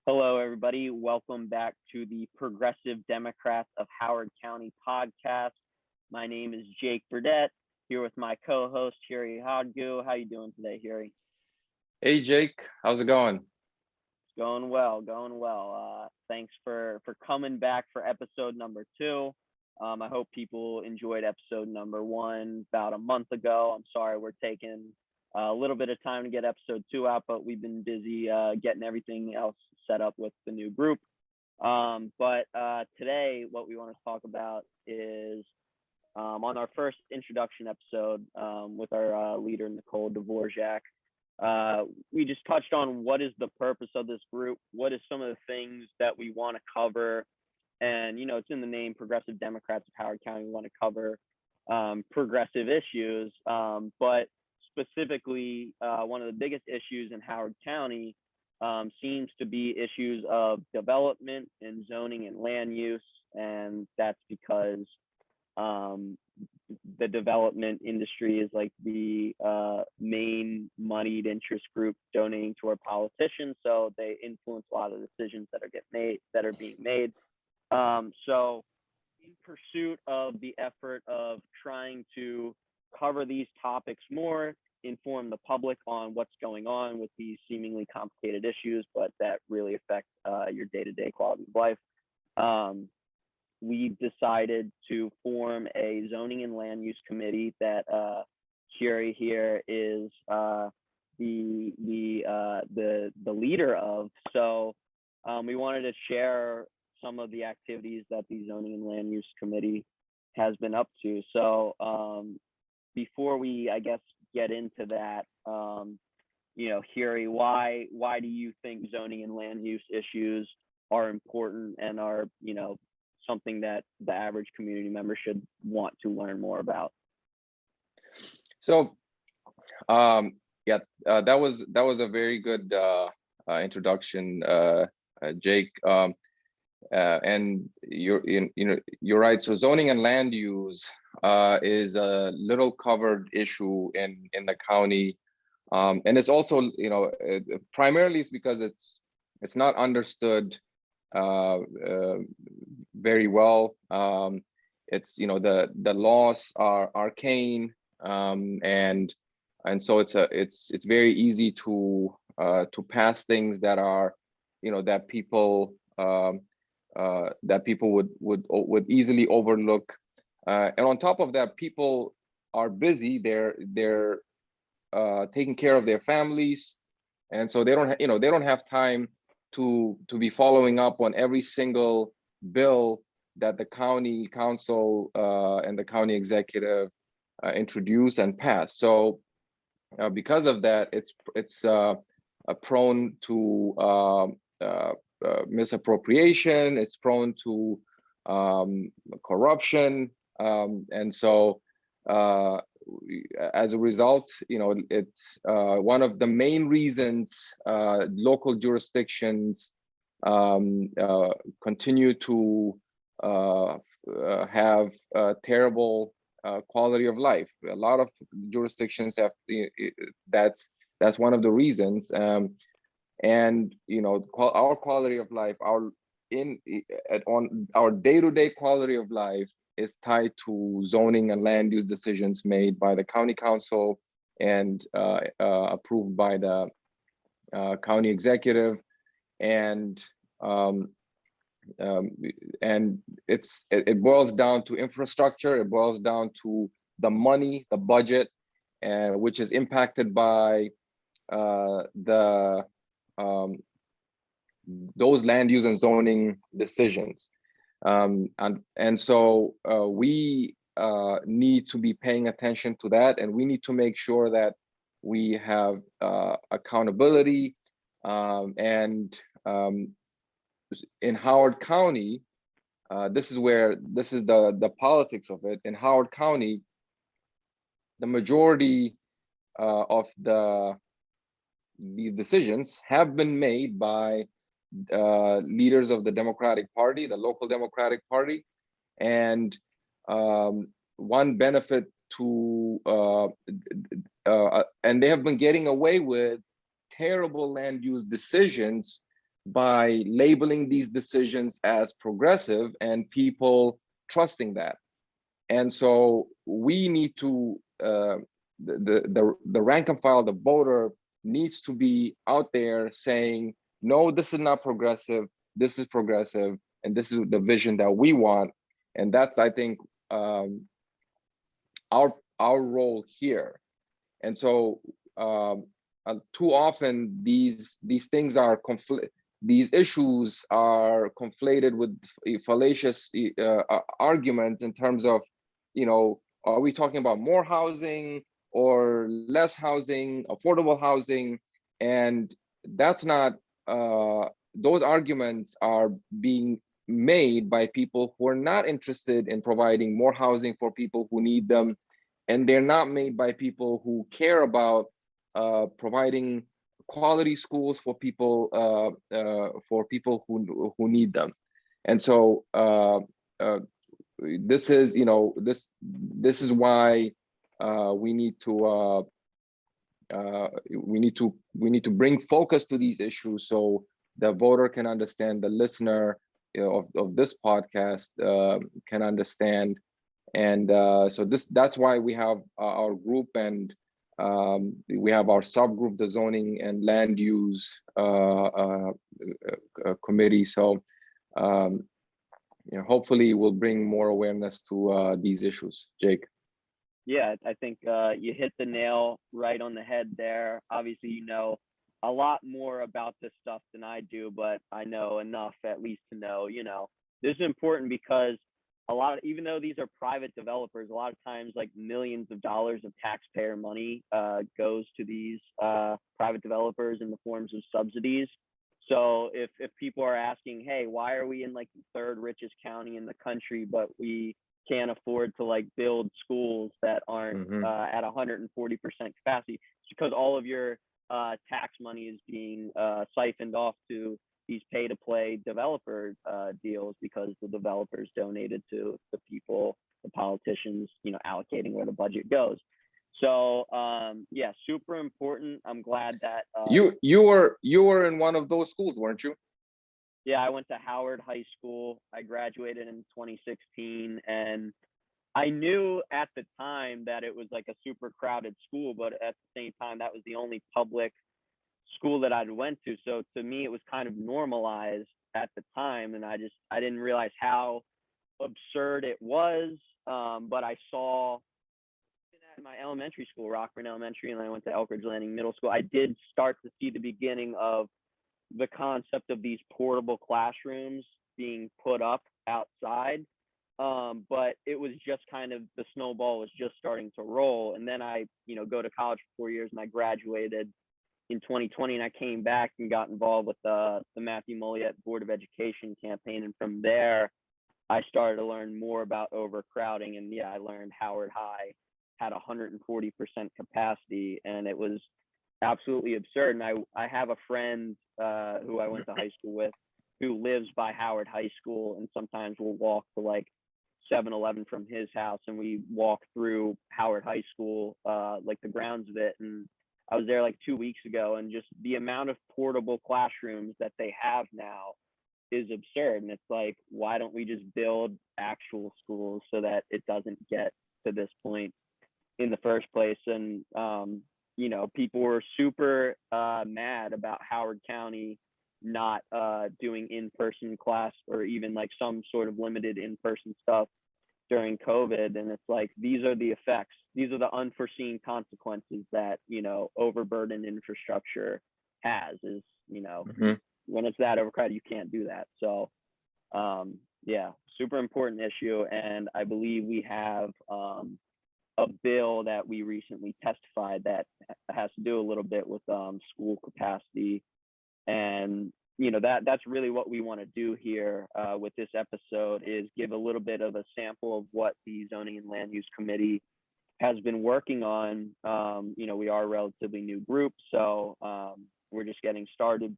Hello, everybody. Welcome back to the Progressive Democrats of Howard County podcast. My name is Jake Burdett, here with my co-host, Hiruy. How you doing today, Hiruy? Hey Jake, how's it going? Going well, going well. Thanks for coming back for episode number two. I hope people enjoyed episode number one about a month ago. I'm sorry we're taking a little bit of time to get episode two out, but we've been busy getting everything else set up with the new group. But today, what we want to talk about is on our first introduction episode with our leader, Nicole Dvorak. We just touched on what is the purpose of this group, what is some of the things that we want to cover, and it's in the name, Progressive Democrats of Howard County. We want to cover progressive issues, but specifically, one of the biggest issues in Howard County seems to be issues of development and zoning and land use, and that's because um, the development industry is like the main moneyed interest group donating to our politicians, so they influence a lot of decisions that are being made. So, in pursuit of the effort of trying to cover these topics more, inform the public on what's going on with these seemingly complicated issues, but that really affect your day-to-day quality of life. Um, we decided to form a zoning and land use committee that Hiruy here is the leader of. So we wanted to share some of the activities that the zoning and land use committee has been up to. So before we, I guess, get into that, Hiruy, why do you think zoning and land use issues are important and are something that the average community member should want to learn more about? So, yeah, that was a very good introduction, Jake. And you're right. So zoning and land use is a little covered issue in the county, and it's also primarily it's because it's not understood very well. It's the laws are arcane, and so it's very easy to pass things that are that people would easily overlook. And on top of that, people are busy. They're taking care of their families, and so they don't have time to be following up on every single bill that the county council and the county executive introduce and pass. So because of that, it's prone to misappropriation. It's prone to corruption, and so as a result, it's one of the main reasons local jurisdictions continue to have terrible quality of life. A lot of jurisdictions have that's one of the reasons. And our quality of life, on our day-to-day quality of life is tied to zoning and land use decisions made by the county council and approved by the county executive. And it boils down to infrastructure. It boils down to the money, the budget, which is impacted by those land use and zoning decisions. And so we need to be paying attention to that, and we need to make sure that we have accountability. And in Howard County, this is the politics of it. In Howard County, the majority of these decisions have been made by leaders of the Democratic Party, the local Democratic Party. And one benefit to, and they have been getting away with terrible land use decisions by labeling these decisions as progressive and people trusting that. And so we need to, the rank and file, the voter needs to be out there saying, no, this is not progressive, this is progressive, and this is the vision that we want. And that's, I think, our role here. And so too often these things are these issues are conflated with fallacious arguments in terms of, you know, are we talking about more housing or less housing, affordable housing? And that's not, those arguments are being made by people who are not interested in providing more housing for people who need them. And they're not made by people who care about providing quality schools for people who need them. And so this is, you know, this is why we need to bring focus to these issues so the voter can understand, the listener, you know, of this podcast can understand. And so that's why we have our group, and we have our subgroup, the zoning and land use committee. So you know, hopefully we'll bring more awareness to these issues. Jake. Yeah, I think you hit the nail right on the head there. Obviously, you know a lot more about this stuff than I do, but I know enough at least to know, you know, this is important because even though these are private developers, a lot of times like millions of dollars of taxpayer money goes to these private developers in the forms of subsidies. So if people are asking, hey, why are we in like the third richest county in the country, but we can't afford to like build schools that aren't at 140% capacity? It's because all of your tax money is being siphoned off to these pay-to-play developer deals because the developers donated to the people, the politicians, you know, allocating where the budget goes. So yeah, super important. I'm glad that you were in one of those schools, weren't you? Yeah, I went to Howard High School. I graduated in 2016, and I knew at the time that it was like a super crowded school, but at the same time, that was the only public school that I'd went to. So to me, it was kind of normalized at the time, and I didn't realize how absurd it was. But I saw at my elementary school, Rockburn Elementary, and then I went to Elkridge Landing Middle School. I did start to see the beginning of the concept of these portable classrooms being put up outside. But it was just kind of, the snowball was just starting to roll. And then I, you know, go to college for 4 years, and I graduated in 2020, and I came back and got involved with the Matthew Moliette Board of Education campaign. And from there, I started to learn more about overcrowding. And yeah, I learned Howard High had 140% capacity, and it was absolutely absurd. And I have a friend who I went to high school with who lives by Howard High School, and sometimes we'll walk to like 7-Eleven from his house, and we walk through Howard High School, like the grounds of it. And I was there like 2 weeks ago, and just the amount of portable classrooms that they have now is absurd. And it's like, why don't we just build actual schools so that it doesn't get to this point in the first place? And you know, people were super mad about Howard County not doing in-person class, or even like some sort of limited in-person stuff during COVID. And it's like, these are the effects, these are the unforeseen consequences that, you know, overburdened infrastructure has, is, you know, when it's that overcrowded, you can't do that. So yeah, super important issue. And I believe we have a bill that we recently testified that has to do a little bit with school capacity. And you know, that's really what we want to do here with this episode, is give a little bit of a sample of what the Zoning and Land Use Committee has been working on. You know, we are a relatively new group, so we're just getting started,